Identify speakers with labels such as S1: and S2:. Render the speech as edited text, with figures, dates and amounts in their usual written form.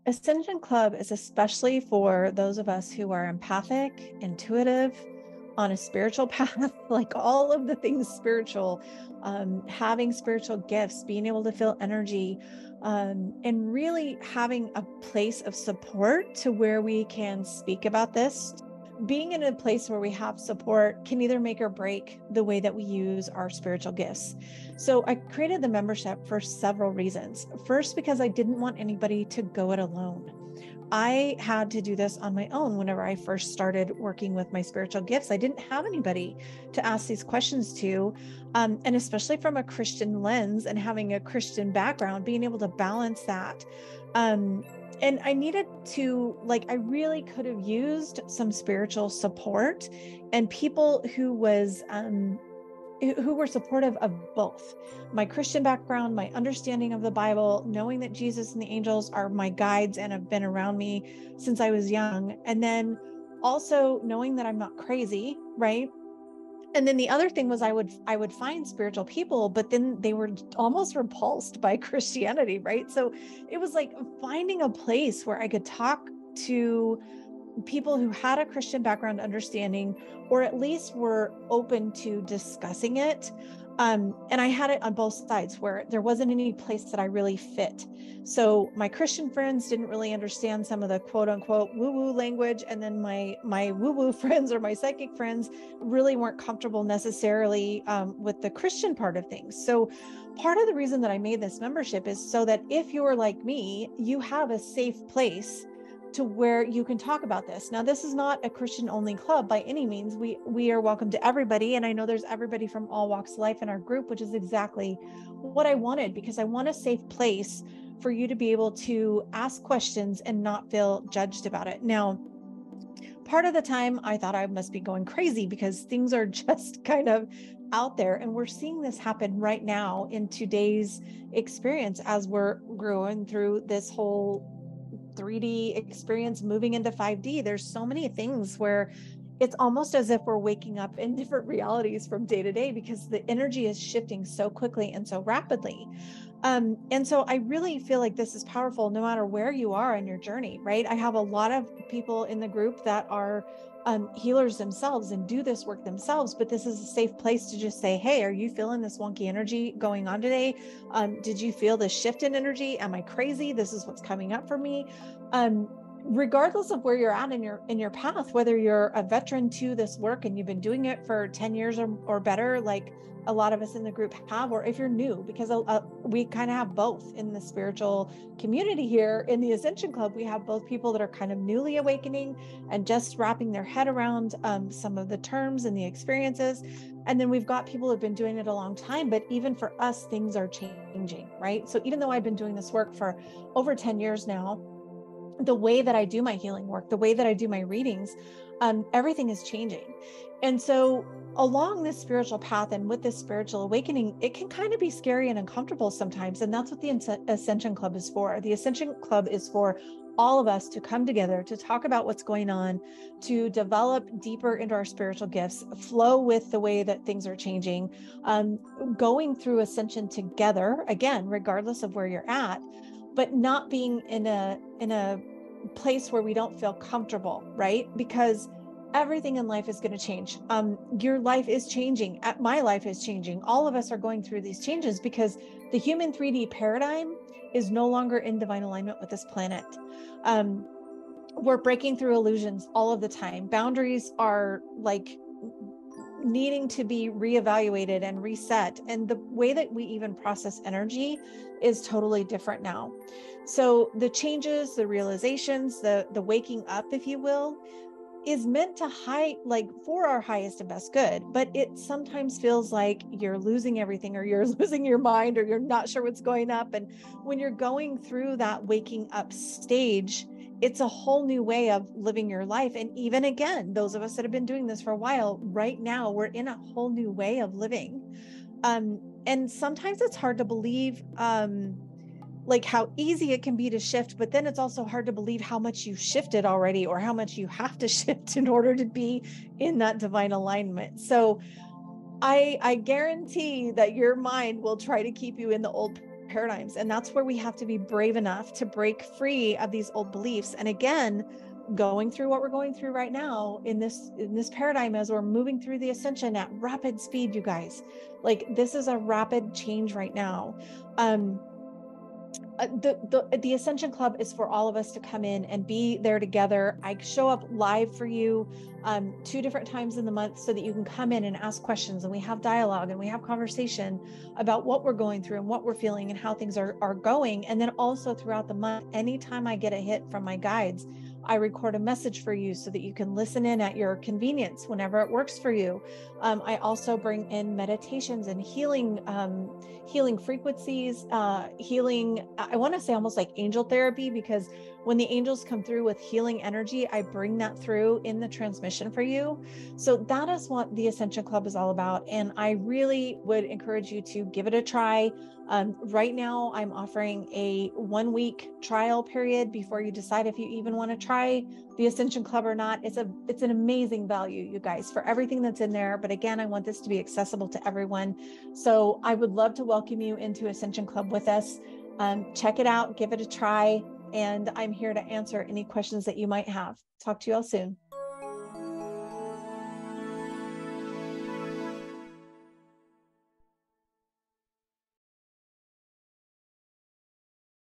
S1: Ascension Club is especially for those of us who are empathic, intuitive, on a spiritual path, like all of the things spiritual, having spiritual gifts, being able to feel energy, and really having a place of support to where we can speak about this. Being in a place where we have support can either make or break the way that we use our spiritual gifts. So I created the membership for several reasons. First, because I didn't want anybody to go it alone. I had to do this on my own whenever I first started working with my spiritual gifts. I didn't have anybody to ask these questions to, and especially from a Christian lens and having a Christian background, being able to balance that. And I needed to, I really could have used some spiritual support and people who were supportive of both my Christian background, my understanding of the Bible, knowing that Jesus and the angels are my guides and have been around me since I was young. And then also knowing that I'm not crazy, right? And then the other thing was I would find spiritual people, but then they were almost repulsed by Christianity, right? So it was like finding a place where I could talk to people who had a Christian background understanding, or at least were open to discussing it. And I had it on both sides where there wasn't any place that I really fit. So my Christian friends didn't really understand some of the quote unquote woo-woo language. And then my woo-woo friends or my psychic friends really weren't comfortable necessarily with the Christian part of things. So part of the reason that I made this membership is so that if you're like me, you have a safe place to where you can talk about this. Now, this is not a Christian only club by any means. We are welcome to everybody. And I know there's everybody from all walks of life in our group, which is exactly what I wanted, because I want a safe place for you to be able to ask questions and not feel judged about it. Now, part of the time I thought I must be going crazy because things are just kind of out there. And we're seeing this happen right now in today's experience as we're growing through this whole 3D experience moving into 5D. There's so many things where it's almost as if we're waking up in different realities from day to day because the energy is shifting so quickly and so rapidly. And so I really feel like this is powerful no matter where you are in your journey, right? I have a lot of people in the group that are healers themselves and do this work themselves, but this is a safe place to just say, hey, are you feeling this wonky energy going on today? Did you feel this shift in energy? Am I crazy? This is what's coming up for me. Regardless of where you're at in your path, whether you're a veteran to this work and you've been doing it for 10 years or better, like a lot of us in the group have, or if you're new, because we kind of have both in the spiritual community here in the Ascension Club. We have both people that are kind of newly awakening and just wrapping their head around some of the terms and the experiences. And then we've got people who've been doing it a long time, but even for us, things are changing, right? So even though I've been doing this work for over 10 years now, the way that I do my healing work, the way that I do my readings, everything is changing. And so along this spiritual path and with this spiritual awakening, it can kind of be scary and uncomfortable sometimes. And that's what the Ascension Club is for. The Ascension Club is for all of us to come together, to talk about what's going on, to develop deeper into our spiritual gifts, flow with the way that things are changing, going through ascension together, again, regardless of where you're at, but not being in a place where we don't feel comfortable, right? Because everything in life is going to change. Your life is changing. My life is changing. All of us are going through these changes because the human 3D paradigm is no longer in divine alignment with this planet. We're breaking through illusions all of the time. Boundaries are like needing to be reevaluated and reset. And the way that we even process energy is totally different now. So the changes, the realizations, the waking up, if you will, is meant to for our highest and best good. But it sometimes feels like you're losing everything, or you're losing your mind, or you're not sure what's going up. And when you're going through that waking up stage, it's a whole new way of living your life. And even again, those of us that have been doing this for a while, right now, we're in a whole new way of living. And sometimes it's hard to believe, like how easy it can be to shift, but then it's also hard to believe how much you shifted already, or how much you have to shift in order to be in that divine alignment. So I guarantee that your mind will try to keep you in the old paradigms. And that's where we have to be brave enough to break free of these old beliefs. And again, going through what we're going through right now in this paradigm, as we're moving through the ascension at rapid speed, you guys, like this is a rapid change right now. The Ascension Club is for all of us to come in and be there together. I show up live for you 2 different times in the month so that you can come in and ask questions, and we have dialogue and we have conversation about what we're going through and what we're feeling and how things are going. And then also throughout the month, anytime I get a hit from my guides, I record a message for you so that you can listen in at your convenience whenever it works for you. I also bring in meditations and healing frequencies, healing, I want to say almost like angel therapy, because when the angels come through with healing energy, I bring that through in the transmission for you. So that is what the Ascension Club is all about. And I really would encourage you to give it a try. Right now, I'm offering a 1-week trial period before you decide if you even want to try the Ascension Club or not. It's an amazing value, you guys, for everything that's in there. But again, I want this to be accessible to everyone. So I would love to welcome you into Ascension Club with us. Check it out, give it a try. And I'm here to answer any questions that you might have. Talk to you all soon.